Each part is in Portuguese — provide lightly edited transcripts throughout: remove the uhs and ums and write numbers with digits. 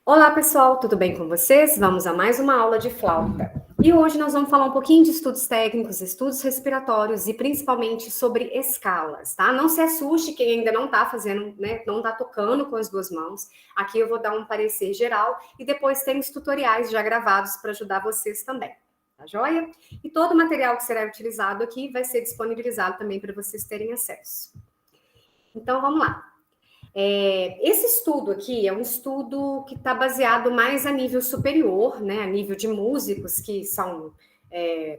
Olá pessoal, tudo bem com vocês? Vamos a mais uma aula de flauta. E hoje nós vamos falar um pouquinho de estudos técnicos, estudos respiratórios e principalmente sobre escalas, tá? Não se assuste quem ainda não tá fazendo, né, não tá tocando com as duas mãos. Aqui eu vou dar um parecer geral e depois tem os tutoriais já gravados para ajudar vocês também, tá joia? E todo o material que será utilizado aqui vai ser disponibilizado também para vocês terem acesso. Então vamos lá. Esse estudo aqui é um estudo que está baseado mais a nível superior, né, a nível de músicos que são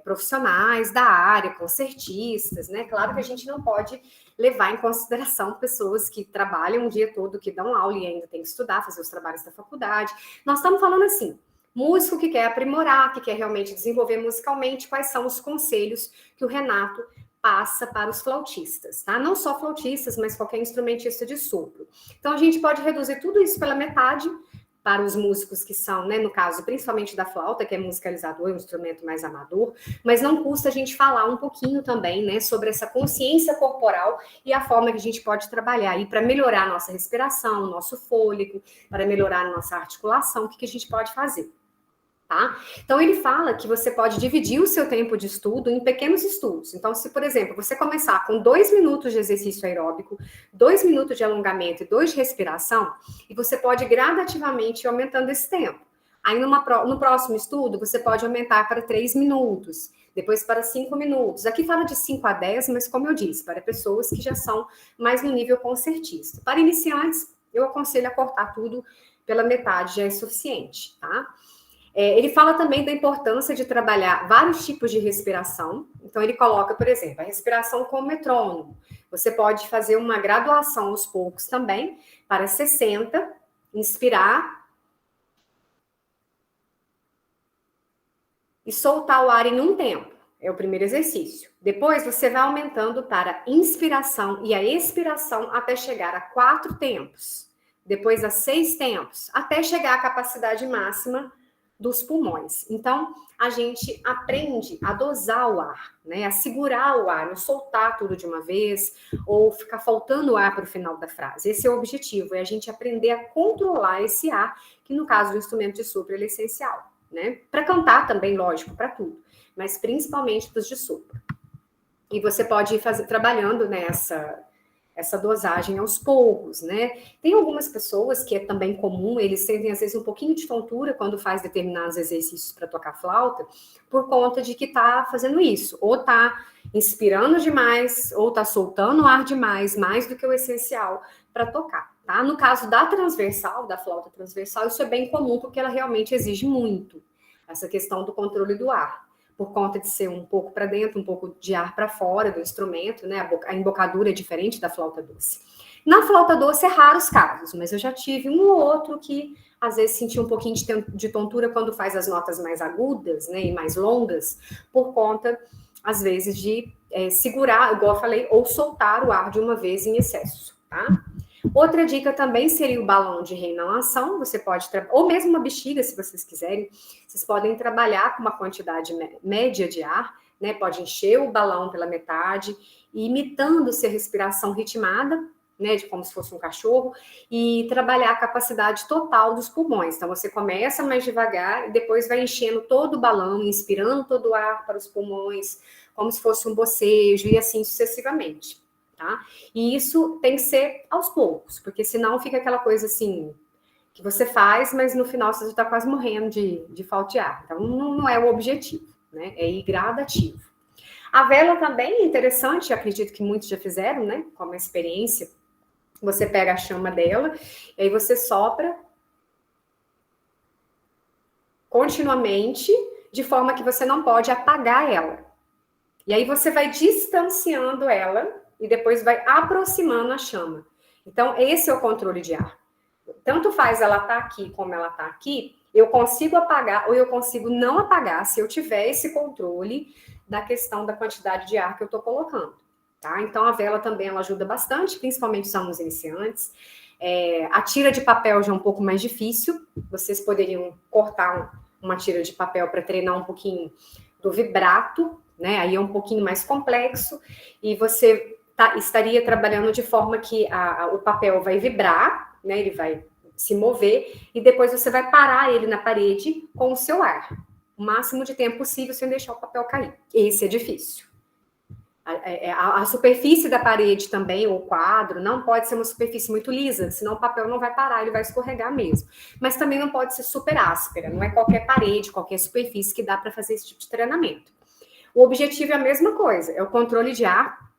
profissionais da área, concertistas, né? Claro que a gente não pode levar em consideração pessoas que trabalham o dia todo, que dão aula e ainda tem que estudar, fazer os trabalhos da faculdade. Nós estamos falando assim, músico que quer aprimorar, que quer realmente desenvolver musicalmente, quais são os conselhos que o Renato passa para os flautistas, tá? Não só flautistas, mas qualquer instrumentista de sopro. Então, a gente pode reduzir tudo isso pela metade para os músicos que são, né, no caso, principalmente da flauta, que é musicalizador, é um instrumento mais amador, mas não custa a gente falar um pouquinho também, né, sobre essa consciência corporal e a forma que a gente pode trabalhar aí para melhorar a nossa respiração, nosso fôlego, para melhorar a nossa articulação, o que a gente pode fazer. Tá? Então, ele fala que você pode dividir o seu tempo de estudo em pequenos estudos. Então, se, por exemplo, você começar com 2 minutos de exercício aeróbico, 2 minutos de alongamento e 2 de respiração, e você pode gradativamente ir aumentando esse tempo. Aí, no próximo estudo, você pode aumentar para 3 minutos, depois para 5 minutos. Aqui fala de 5 a 10, mas como eu disse, para pessoas que já são mais no nível concertista. Para iniciantes, eu aconselho a cortar tudo pela metade, já é suficiente, tá? Ele fala também da importância de trabalhar vários tipos de respiração. Então, ele coloca, por exemplo, a respiração com metrônomo. Você pode fazer uma graduação aos poucos também, para 60, inspirar e soltar o ar em um tempo. É o primeiro exercício. Depois, você vai aumentando para a inspiração e a expiração até chegar a 4 tempos. Depois, a 6 tempos, até chegar à capacidade máxima dos pulmões. Então, a gente aprende a dosar o ar, né? A segurar o ar, não soltar tudo de uma vez ou ficar faltando ar para o final da frase. Esse é o objetivo, é a gente aprender a controlar esse ar, que no caso do instrumento de sopro ele é essencial, né? Para cantar também, lógico, para tudo, mas principalmente para os de sopro. E você pode ir trabalhando nessa essa dosagem aos poucos, né? Tem algumas pessoas que é também comum, eles sentem às vezes um pouquinho de tontura quando faz determinados exercícios para tocar flauta, por conta de que tá fazendo isso, ou tá inspirando demais, ou tá soltando ar demais, mais do que o essencial para tocar, tá? No caso da transversal, da flauta transversal, isso é bem comum porque ela realmente exige muito essa questão do controle do ar, por conta de ser um pouco para dentro, um pouco de ar para fora do instrumento, né? A embocadura é diferente da flauta doce. Na flauta doce é raros casos, mas eu já tive um ou outro que às vezes sentia um pouquinho de tontura quando faz as notas mais agudas, né, e mais longas, por conta, às vezes, de segurar, igual eu falei, ou soltar o ar de uma vez em excesso, tá? Outra dica também seria o balão de reinalação, você pode, ou mesmo uma bexiga, se vocês quiserem, vocês podem trabalhar com uma quantidade média de ar, né? Pode encher o balão pela metade, imitando-se a respiração ritmada, né? De como se fosse um cachorro, e trabalhar a capacidade total dos pulmões. Então, você começa mais devagar e depois vai enchendo todo o balão, inspirando todo o ar para os pulmões, como se fosse um bocejo, e assim sucessivamente. Tá? E isso tem que ser aos poucos, porque senão fica aquela coisa assim, que você faz, mas no final você está quase morrendo de falta de ar. Então, não é o objetivo, né? É ir gradativo. A vela também é interessante, acredito que muitos já fizeram, né? Como experiência. Você pega a chama dela, e aí você sopra continuamente, de forma que você não pode apagar ela. E aí você vai distanciando ela e depois vai aproximando a chama. Então, esse é o controle de ar. Tanto faz ela estar aqui como ela está aqui, eu consigo apagar ou eu consigo não apagar se eu tiver esse controle da questão da quantidade de ar que eu estou colocando. Tá? Então, a vela também ela ajuda bastante, principalmente os alunos iniciantes. A tira de papel já é um pouco mais difícil. Vocês poderiam cortar uma tira de papel para treinar um pouquinho do vibrato, né? Aí é um pouquinho mais complexo e você estaria trabalhando de forma que o papel vai vibrar, né? Ele vai se mover, e depois você vai parar ele na parede com o seu ar. O máximo de tempo possível sem deixar o papel cair. Esse é difícil. A superfície da parede também, ou quadro, não pode ser uma superfície muito lisa, senão o papel não vai parar, ele vai escorregar mesmo. Mas também não pode ser super áspera, não é qualquer parede, qualquer superfície que dá para fazer esse tipo de treinamento. O objetivo é a mesma coisa, é o controle de ar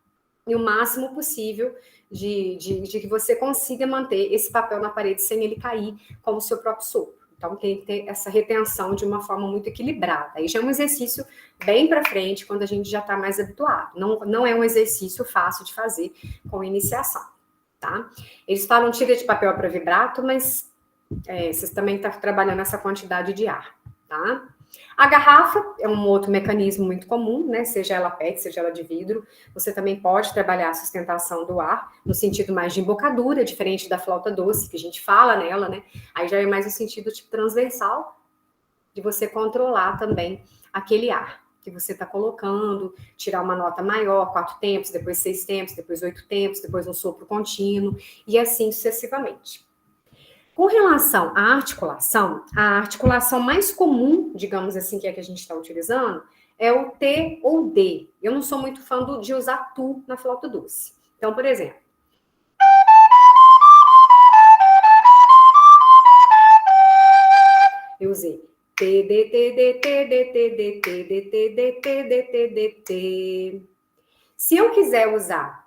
e o máximo possível de que você consiga manter esse papel na parede sem ele cair com o seu próprio sopro. Então, tem que ter essa retenção de uma forma muito equilibrada. Aí já é um exercício bem para frente, quando a gente já está mais habituado. Não é um exercício fácil de fazer com iniciação, tá? Eles falam tira de papel para vibrato, mas vocês também estão trabalhando essa quantidade de ar, tá? A garrafa é um outro mecanismo muito comum, né? Seja ela PET, seja ela de vidro. Você também pode trabalhar a sustentação do ar no sentido mais de embocadura, diferente da flauta doce, que a gente fala nela, né? Aí já é mais no sentido tipo transversal, de você controlar também aquele ar que você está colocando, tirar uma nota maior, 4 tempos, depois 6 tempos, depois 8 tempos, depois um sopro contínuo, e assim sucessivamente. Com relação à articulação, a articulação mais comum, digamos assim, que é a que a gente está utilizando, é o T ou D. Eu não sou muito fã de usar tu na flauta doce. Então, por exemplo, eu usei T, D, T, D, T, D, T, D, T, D, T, D, T, D, T, D, T. Se eu quiser usar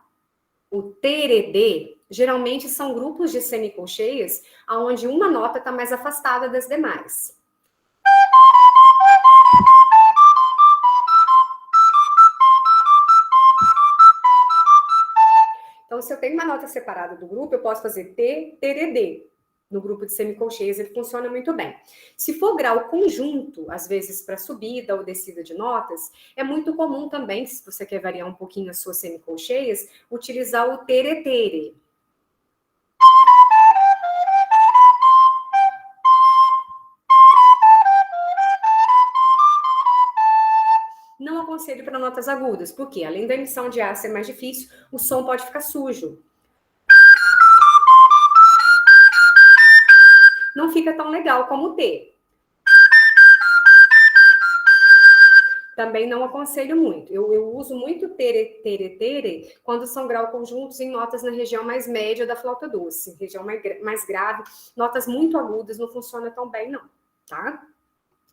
o TRD, geralmente são grupos de semicolcheias onde uma nota está mais afastada das demais. Então, se eu tenho uma nota separada do grupo, eu posso fazer T, TRD. No grupo de semicolcheias, ele funciona muito bem. Se for grau conjunto, às vezes para subida ou descida de notas, é muito comum também, se você quer variar um pouquinho as suas semicolcheias, utilizar o tere-tere. Não aconselho para notas agudas, porque além da emissão de ar ser mais difícil, o som pode ficar sujo. Não fica tão legal como o T. Também não aconselho muito. Eu uso muito tere, tere, tere quando são grau conjuntos em notas na região mais média da flauta doce, região mais grave. Notas muito agudas não funciona tão bem, não, tá?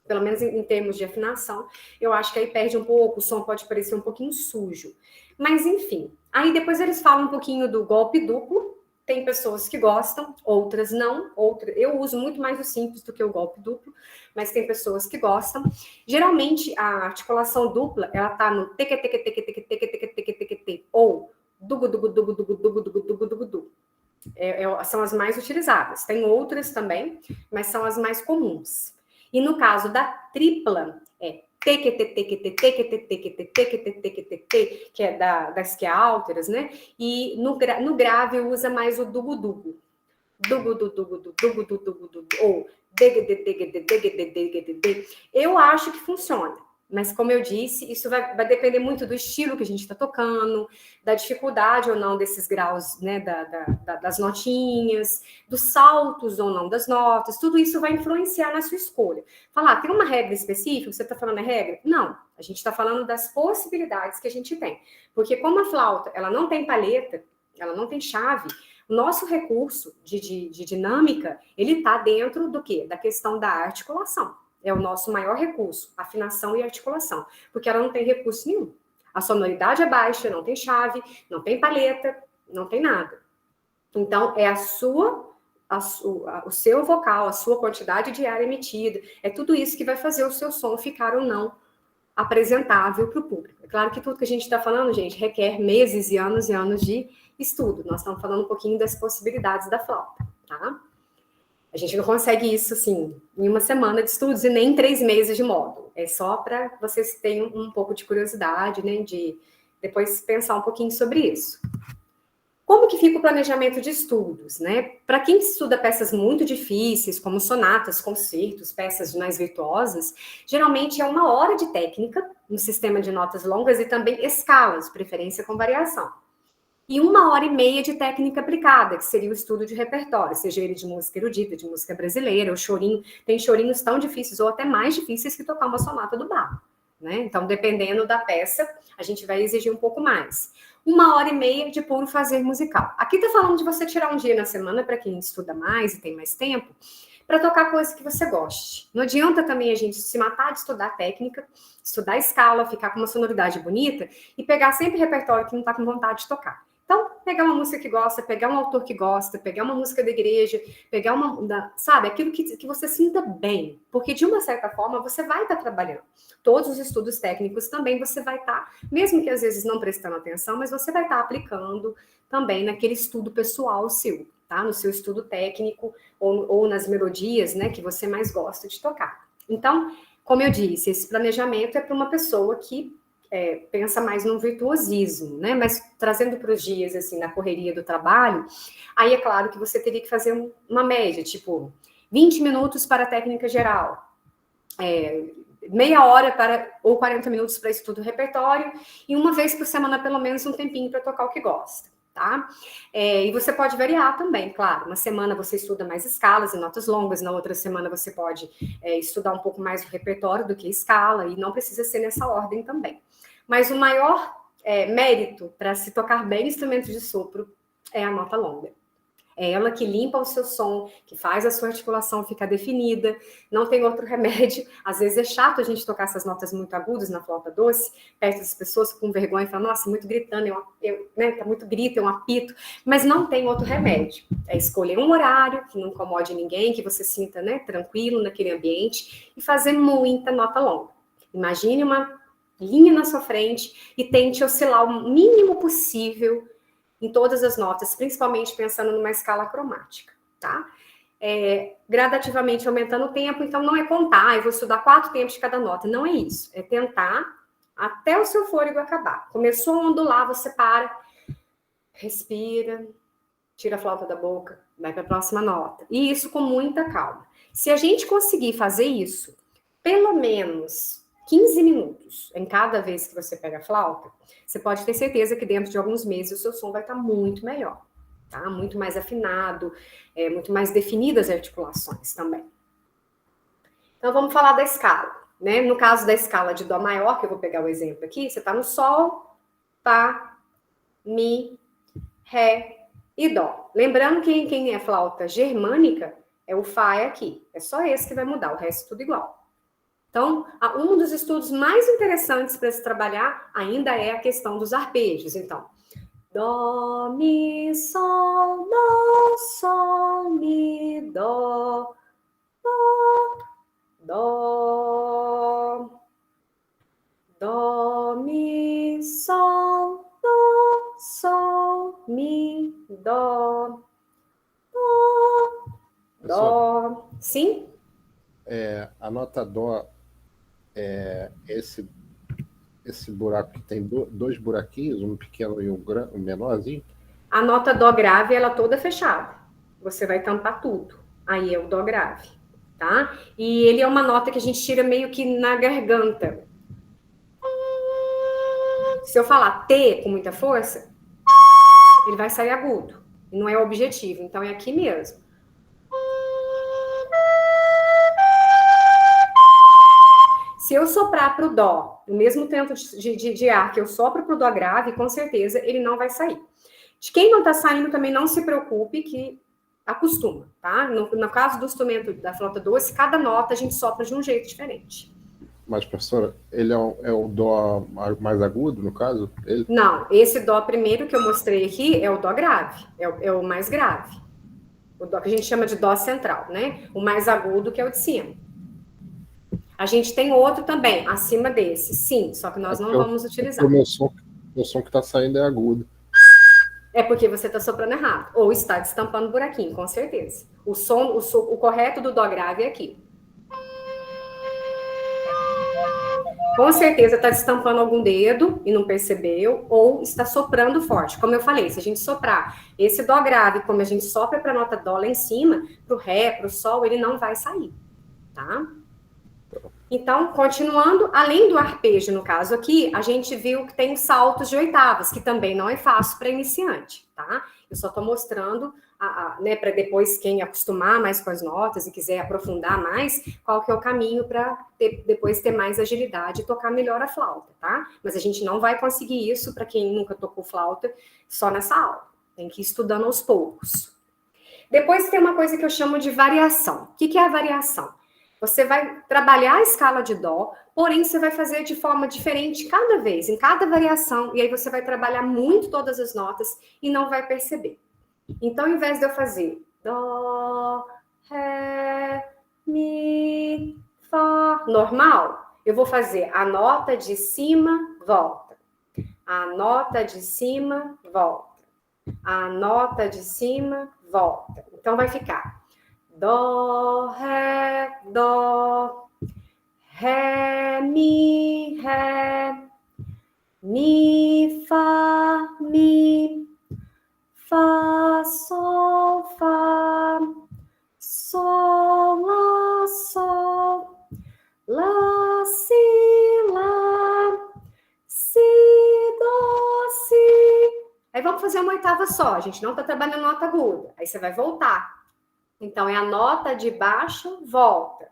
Pelo menos em termos de afinação, eu acho que aí perde um pouco, o som pode parecer um pouquinho sujo. Mas, enfim. Aí depois eles falam um pouquinho do golpe duplo. Tem pessoas que gostam, outras não. Eu uso muito mais o simples do que o golpe duplo, mas tem pessoas que gostam. Geralmente, a articulação dupla, ela tá no teque, teque, teque, teque, teque, teque, teque, teque, teque, ou dugu, dugu, dugu, dugu, dugu, dugu, dugu, dugu, dugu. São as mais utilizadas. Tem outras também, mas são as mais comuns. E no caso da tripla, é teque, teque, teque, teque, teque, teque, teque, teque, que é das que é álteras, né? E no grave usa mais o dugu-dugu. Dugu-dugu-dugu-dugu-dugu-dugu, ou deg-de-deg-de-deg-de-deg-de-deg. Eu acho que funciona. Mas, como eu disse, isso vai depender muito do estilo que a gente está tocando, da dificuldade ou não desses graus, né, das notinhas, dos saltos ou não das notas. Tudo isso vai influenciar na sua escolha. Falar, tem uma regra específica? Você está falando a regra? Não. A gente está falando das possibilidades que a gente tem. Porque como a flauta, ela não tem palheta, ela não tem chave, o nosso recurso de dinâmica, ele está dentro do quê? Da questão da articulação. É o nosso maior recurso, afinação e articulação, porque ela não tem recurso nenhum. A sonoridade é baixa, não tem chave, não tem palheta, não tem nada. Então, é o seu vocal, a sua quantidade de ar emitida, é tudo isso que vai fazer o seu som ficar ou não apresentável para o público. É claro que tudo que a gente está falando, gente, requer meses e anos de estudo. Nós estamos falando um pouquinho das possibilidades da flauta, tá? A gente não consegue isso, assim, em uma semana de estudos e nem em 3 meses de módulo. É só para vocês terem um pouco de curiosidade, né, de depois pensar um pouquinho sobre isso. Como que fica o planejamento de estudos, né? Para quem estuda peças muito difíceis, como sonatas, concertos, peças mais virtuosas, geralmente é 1 hora de técnica, um sistema de notas longas e também escalas, preferência com variação. e 1 hora e meia de técnica aplicada, que seria o estudo de repertório, seja ele de música erudita, de música brasileira, ou chorinho. Tem chorinhos tão difíceis ou até mais difíceis que tocar uma sonata do Bach, né? Então, dependendo da peça, a gente vai exigir um pouco mais. 1 hora e meia de puro fazer musical. Aqui tá falando de você tirar um dia na semana, para quem estuda mais e tem mais tempo, para tocar coisa que você goste. Não adianta também a gente se matar de estudar técnica, estudar escala, ficar com uma sonoridade bonita e pegar sempre repertório que não tá com vontade de tocar. Então, pegar uma música que gosta, pegar um autor que gosta, pegar uma música da igreja, pegar sabe, aquilo que você sinta bem. Porque, de uma certa forma, você vai estar trabalhando. Todos os estudos técnicos também você vai estar, mesmo que às vezes não prestando atenção, mas você vai estar aplicando também naquele estudo pessoal seu, tá? No seu estudo técnico ou nas melodias, né, que você mais gosta de tocar. Então, como eu disse, esse planejamento é para uma pessoa que pensa mais no virtuosismo, né? Mas trazendo para os dias, assim, na correria do trabalho, aí é claro que você teria que fazer uma média, tipo, 20 minutos para a técnica geral, meia hora ou 40 minutos para estudo do repertório, e uma vez por semana, pelo menos, um tempinho para tocar o que gosta, tá? E você pode variar também, claro. Uma semana você estuda mais escalas e notas longas, na outra semana você pode estudar um pouco mais o repertório do que escala, e não precisa ser nessa ordem também. Mas o maior mérito para se tocar bem instrumentos de sopro é a nota longa. É ela que limpa o seu som, que faz a sua articulação ficar definida, não tem outro remédio. Às vezes é chato a gente tocar essas notas muito agudas na flauta doce, perto das pessoas com vergonha e falam, nossa, muito gritando, né, tá muito grito, é um apito, mas não tem outro remédio. É escolher um horário que não incomode ninguém, que você sinta, né, tranquilo naquele ambiente e fazer muita nota longa. Imagine uma linha na sua frente e tente oscilar o mínimo possível em todas as notas, principalmente pensando numa escala cromática, tá? Gradativamente aumentando o tempo, então não é contar, eu vou estudar 4 tempos de cada nota, não é isso, é tentar até o seu fôlego acabar. Começou a ondular, você para, respira, tira a flauta da boca, vai para a próxima nota, e isso com muita calma. Se a gente conseguir fazer isso, pelo menos 15 minutos em cada vez que você pega a flauta, você pode ter certeza que dentro de alguns meses o seu som vai estar muito melhor, tá? Muito mais afinado, muito mais definidas as articulações também. Então vamos falar da escala, né? No caso da escala de Dó maior, que eu vou pegar o exemplo aqui, você está no Sol, Fá, Mi, Ré e Dó. Lembrando que quem é flauta germânica, o Fá é aqui. É só esse que vai mudar, o resto é tudo igual. Então, um dos estudos mais interessantes para se trabalhar ainda é a questão dos arpejos. Então, Dó, Mi, Sol, Dó, Sol, Mi, Dó, Dó, Dó, Dó, Mi, Sol, Dó, Sol, Mi, Dó, Dó, Dó. Sim? A nota Dó esse buraco que tem dois buraquinhos, um pequeno e um menorzinho? A nota Dó grave, ela toda fechada. Você vai tampar tudo. Aí é o Dó grave, tá? E ele é uma nota que a gente tira meio que na garganta. Se eu falar T com muita força, ele vai sair agudo. E não é o objetivo. Então é aqui mesmo. Se eu soprar para o Dó, o mesmo tanto de ar que eu sopro para o Dó grave, com certeza ele não vai sair. De quem não está saindo, também não se preocupe, que acostuma, tá? No caso do instrumento da flauta doce, cada nota a gente sopra de um jeito diferente. Mas, professora, ele é o Dó mais agudo, no caso? Não, esse Dó primeiro que eu mostrei aqui é o Dó grave, é o mais grave. O Dó que a gente chama de Dó central, né? O mais agudo que é o de cima. A gente tem outro também, acima desse, sim, só que nós não vamos utilizar. O meu som que está saindo é agudo. É porque você está soprando errado, ou está destampando buraquinho, com certeza. O correto do Dó grave é aqui. Com certeza está destampando algum dedo e não percebeu, ou está soprando forte. Como eu falei, se a gente soprar esse Dó grave, como a gente sopra para a nota Dó lá em cima, para o Ré, para o Sol, ele não vai sair, tá? Então, continuando, além do arpejo, no caso aqui, a gente viu que tem os saltos de oitavas, que também não é fácil para iniciante, tá? Eu só estou mostrando, né, para depois quem acostumar mais com as notas e quiser aprofundar mais, qual que é o caminho para depois ter mais agilidade e tocar melhor a flauta, tá? Mas a gente não vai conseguir isso para quem nunca tocou flauta só nessa aula. Tem que ir estudando aos poucos. Depois tem uma coisa que eu chamo de variação. O que é a variação? Você vai trabalhar a escala de dó, porém você vai fazer de forma diferente cada vez, em cada variação, e aí você vai trabalhar muito todas as notas e não vai perceber. Então, ao invés de eu fazer dó, ré, mi, fá, normal, eu vou fazer a nota de cima, volta. A nota de cima, volta. A nota de cima, volta. Então, vai ficar dó, ré, mi, fá, fá, sol, lá, si, dó, si. Aí vamos fazer uma oitava só, a gente não está trabalhando nota aguda. Aí você vai voltar. Então, é a nota de baixo, volta.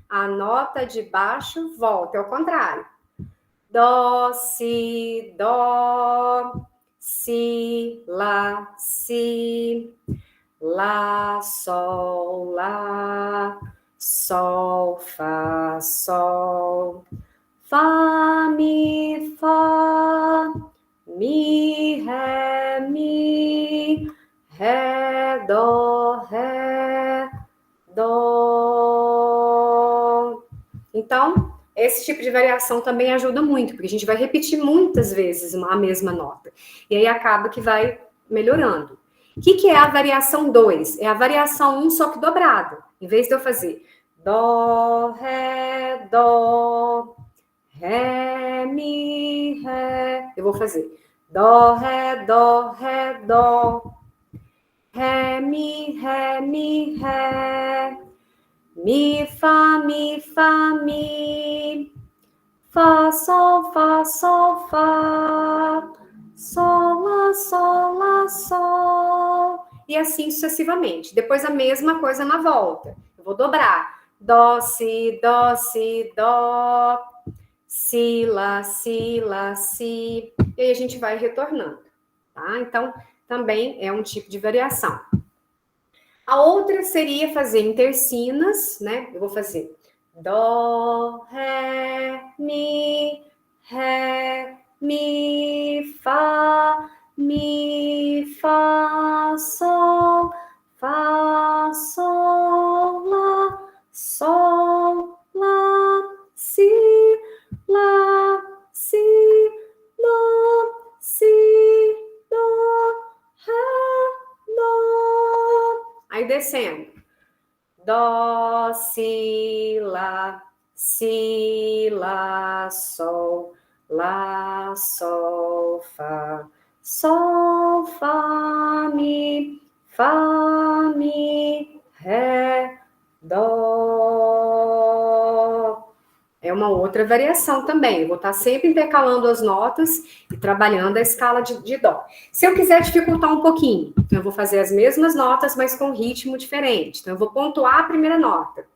A nota de baixo, volta. É o contrário. Dó, si, si, lá, sol, fá, mi, ré, dó, dó. Então, esse tipo de variação também ajuda muito, porque a gente vai repetir muitas vezes a mesma nota. E aí acaba que vai melhorando. O que é a variação 2? É a variação 1, só que dobrado. Em vez de eu fazer dó, ré, mi, ré, eu vou fazer dó, ré, dó, ré, mi, ré, mi, fá, mi, fá, sol, fá, sol, lá, sol. E assim sucessivamente. Depois a mesma coisa na volta. Eu vou dobrar. Dó, si, dó, si, dó. Si, lá, si, lá, si. E aí a gente vai retornando, tá? Então, também é um tipo de variação. A outra seria fazer intercinas, né? Eu vou fazer dó, ré, mi, fá, sol, lá, si, dó, ré, dó. Aí descendo. Dó, si, lá, sol, fá, mi, ré, dó. É uma outra variação também. Eu vou estar sempre intercalando as notas e trabalhando a escala de dó. Se eu quiser dificultar um pouquinho, então eu vou fazer as mesmas notas, mas com ritmo diferente. Então eu vou pontuar a primeira nota.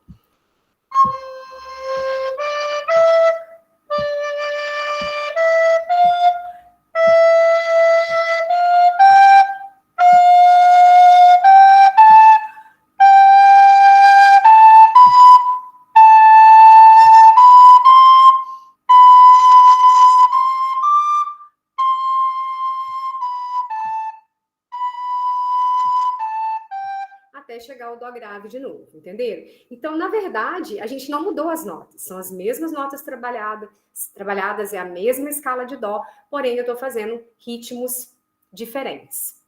Até chegar o dó grave de novo, entenderam? Então, na verdade, a gente não mudou as notas, são as mesmas notas trabalhadas é a mesma escala de dó, porém eu estou fazendo ritmos diferentes,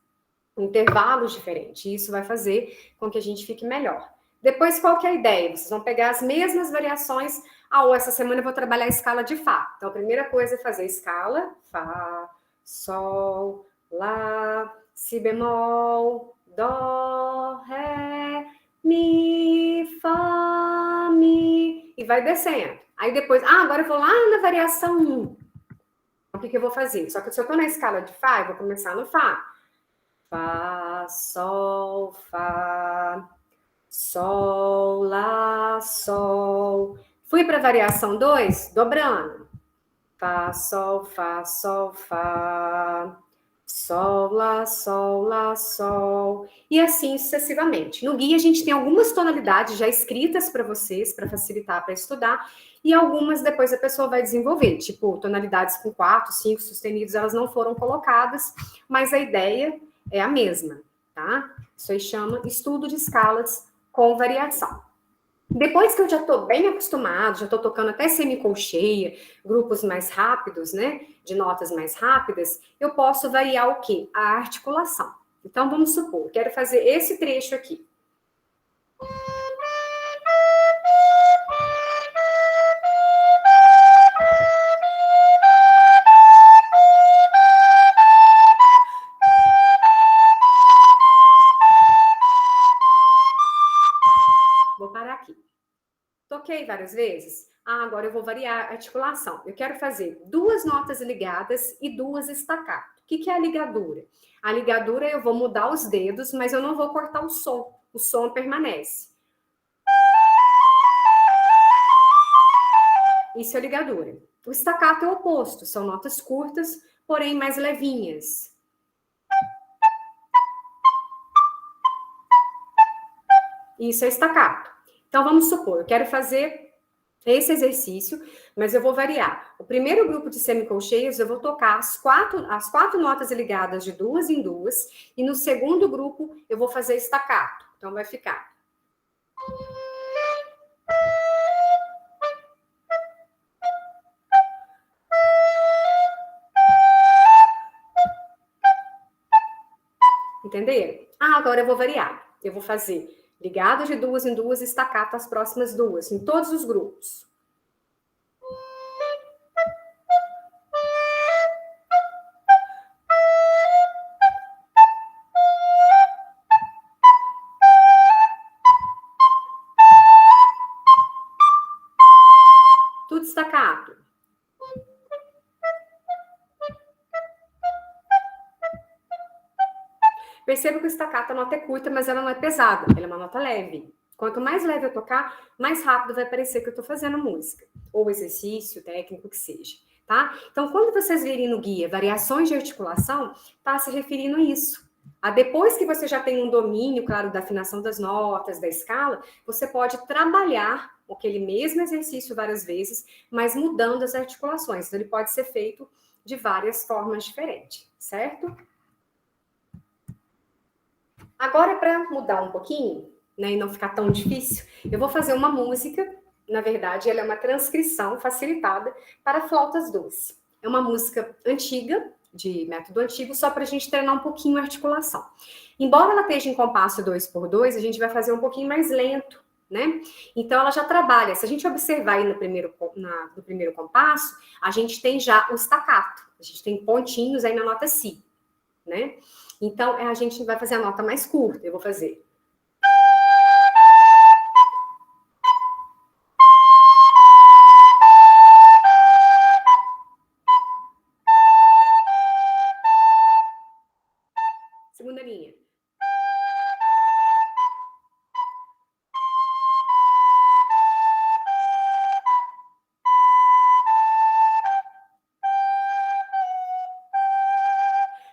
intervalos diferentes, e isso vai fazer com que a gente fique melhor. Depois, qual que é a ideia? Vocês vão pegar as mesmas variações. Essa semana eu vou trabalhar a escala de Fá. Então, a primeira coisa é fazer a escala, Fá, Sol, Lá, Si bemol, Dó, Ré, Mi, Fá, Mi. E vai descendo. Aí depois, agora eu vou lá na variação 1. O que eu vou fazer? Só que se eu estou na escala de Fá, eu vou começar no Fá. Fá, Sol, Fá, Sol, Lá, Sol. Fui para a variação 2, dobrando. Fá, Sol, Fá, Sol, Fá. Sol, Lá, Sol. E assim sucessivamente. No guia a gente tem algumas tonalidades já escritas para vocês, para facilitar para estudar, e algumas depois a pessoa vai desenvolver, tipo tonalidades com 4, 5 sustenidos, elas não foram colocadas, mas a ideia é a mesma, tá? Isso aí chama estudo de escalas com variação. Depois que eu já estou bem acostumado, já estou tocando até semicolcheia, grupos mais rápidos, né, de notas mais rápidas, eu posso variar o quê? A articulação. Então, vamos supor, quero fazer esse trecho aqui. Vou parar aqui. Toquei várias vezes. Agora eu vou variar a articulação. Eu quero fazer 2 notas ligadas e 2 staccato. O que é a ligadura? A ligadura eu vou mudar os dedos, mas eu não vou cortar o som. O som permanece. Isso é ligadura. O staccato é o oposto. São notas curtas, porém mais levinhas. Isso é staccato. Então, vamos supor, eu quero fazer esse exercício, mas eu vou variar. O primeiro grupo de semicolcheias, eu vou tocar as quatro notas ligadas de 2 em 2, e no segundo grupo, eu vou fazer staccato. Então, vai ficar... Entenderam? Agora eu vou variar. Eu vou fazer ligado de 2 em 2, staccato as próximas 2, em todos os grupos. Tudo staccato. Perceba que o staccato, a nota é curta, mas ela não é pesada, ela é uma nota leve. Quanto mais leve eu tocar, mais rápido vai parecer que eu tô fazendo música, ou exercício técnico que seja, tá? Então, quando vocês virem no guia variações de articulação, tá se referindo a isso. Depois que você já tem um domínio, claro, da afinação das notas, da escala, você pode trabalhar aquele mesmo exercício várias vezes, mas mudando as articulações. Então, ele pode ser feito de várias formas diferentes, certo? Agora, para mudar um pouquinho, né, e não ficar tão difícil, eu vou fazer uma música, na verdade, ela é uma transcrição facilitada para flautas doce. É uma música antiga, de método antigo, só para a gente treinar um pouquinho a articulação. Embora ela esteja em compasso 2x2, a gente vai fazer um pouquinho mais lento, né? Então, ela já trabalha. Se a gente observar aí no primeiro compasso, a gente tem já o staccato. A gente tem pontinhos aí na nota Si, né? Então, a gente vai fazer a nota mais curta. Eu vou fazer. Segunda linha.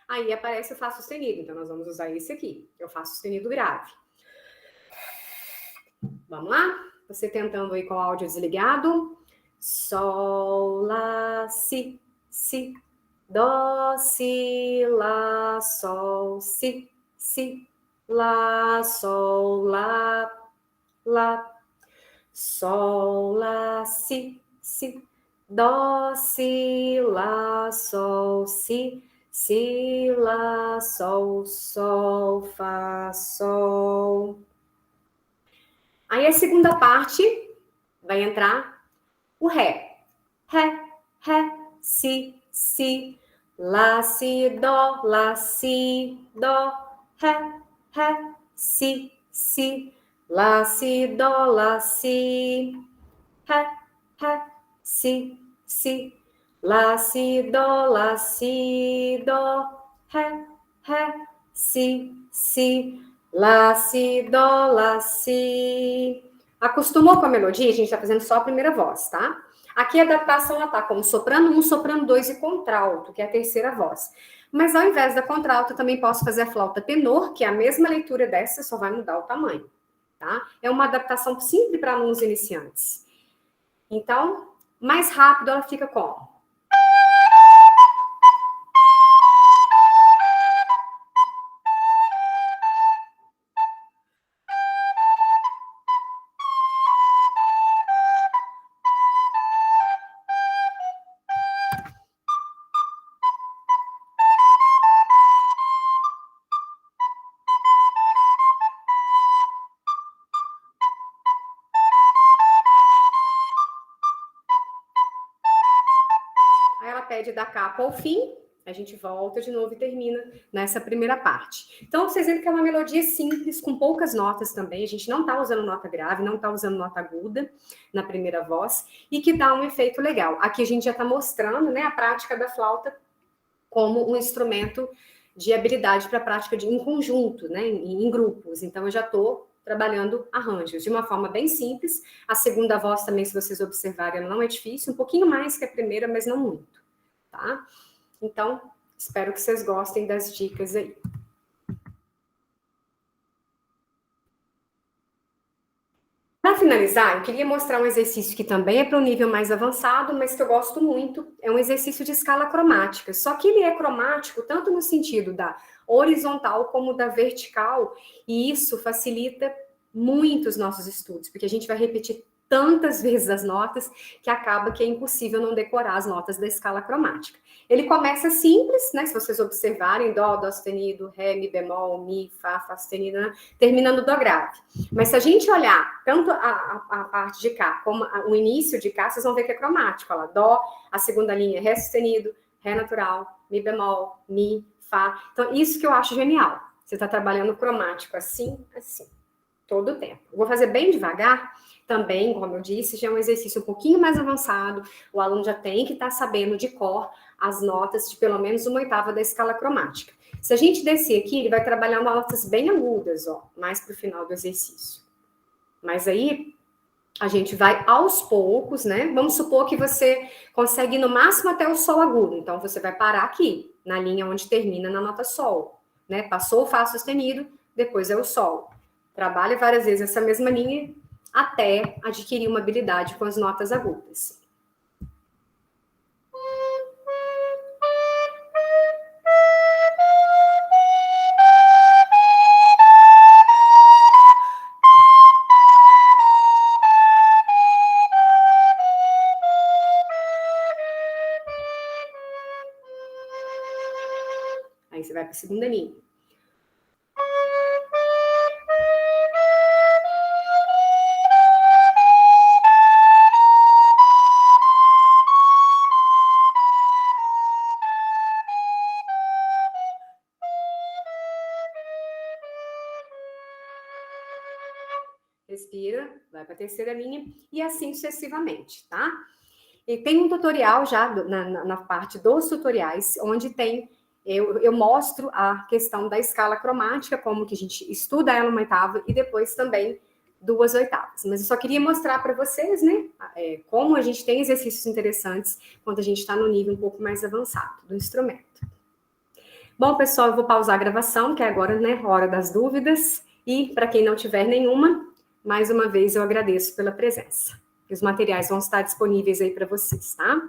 Aí aparece o Fá sustenido. Então, nós vamos usar esse aqui. É o Fá sustenido grave. Vamos lá? Você tentando aí com o áudio desligado. Sol, Lá, Si, Si. Dó, Si, Lá, Sol, Si, Si. Lá, Sol, Lá, Lá. Sol, Lá, Si, Si. Dó, Si, Lá, Sol, Si. Si, Lá, Sol, Sol, Fá, Sol. Aí a segunda parte vai entrar o Ré. Ré, Ré, Si, Si. Lá, Si, Dó, Lá, Si, Dó. Ré, Ré, Si, Si. Lá, Si, Dó, Lá, Si. Ré, Ré, si, si. Lá, si, dó, ré, si, si. Lá, si, dó, lá, si. Acostumou com a melodia? A gente tá fazendo só a primeira voz, tá? Aqui a adaptação ela tá como soprano 1, soprano 2 e contralto, que é a terceira voz. Mas ao invés da contralto, eu também posso fazer a flauta tenor, que é a mesma leitura dessa, só vai mudar o tamanho, tá? É uma adaptação simples para alunos iniciantes. Então, mais rápido ela fica como? Aí ela pede da capa ao fim, a gente volta de novo e termina nessa primeira parte. Então, vocês veem que é uma melodia simples, com poucas notas também. A gente não está usando nota grave, não está usando nota aguda na primeira voz, e que dá um efeito legal. Aqui a gente já está mostrando, né, a prática da flauta como um instrumento de habilidade para prática em conjunto, né, em grupos. Então, eu já estou trabalhando arranjos de uma forma bem simples. A segunda voz também, se vocês observarem, ela não é difícil, um pouquinho mais que a primeira, mas não muito, tá? Então, espero que vocês gostem das dicas aí. Para finalizar, eu queria mostrar um exercício que também é para um nível mais avançado, mas que eu gosto muito. É um exercício de escala cromática. Só que ele é cromático tanto no sentido da horizontal como da vertical, e isso facilita muito os nossos estudos, porque a gente vai repetir tantas vezes as notas que acaba que é impossível não decorar as notas da escala cromática. Ele começa simples, né? Se vocês observarem, dó, dó sustenido, ré, mi bemol, mi, fá sustenido, né? Terminando dó grave. Mas se a gente olhar tanto a parte de cá como o início de cá, vocês vão ver que é cromático. Olha, dó, a segunda linha, ré sustenido, ré natural, mi bemol, mi, fá. Então, isso que eu acho genial. Você está trabalhando cromático assim, assim, todo o tempo. Eu vou fazer bem devagar. Também, como eu disse, já é um exercício um pouquinho mais avançado. O aluno já tem que estar sabendo de cor as notas de pelo menos 1/8 da escala cromática. Se a gente descer aqui, ele vai trabalhar notas bem agudas, ó, mais para o final do exercício. Mas aí, a gente vai aos poucos, né? Vamos supor que você consegue ir no máximo até o sol agudo. Então, você vai parar aqui, na linha onde termina na nota sol, né? Passou o fá sustenido, depois é o sol. Trabalhe várias vezes essa mesma linha até adquirir uma habilidade com as notas agudas. Aí você vai para a segunda linha. Respira, vai para a terceira linha e assim sucessivamente, tá? E tem um tutorial já na parte dos tutoriais, onde tem, eu mostro a questão da escala cromática, como que a gente estuda ela 1/8 e depois também 2/8. Mas eu só queria mostrar para vocês, né, como a gente tem exercícios interessantes quando a gente está no nível um pouco mais avançado do instrumento. Bom, pessoal, eu vou pausar a gravação, que é agora, né, hora das dúvidas. E para quem não tiver nenhuma, mais uma vez eu agradeço pela presença. Os materiais vão estar disponíveis aí para vocês, tá?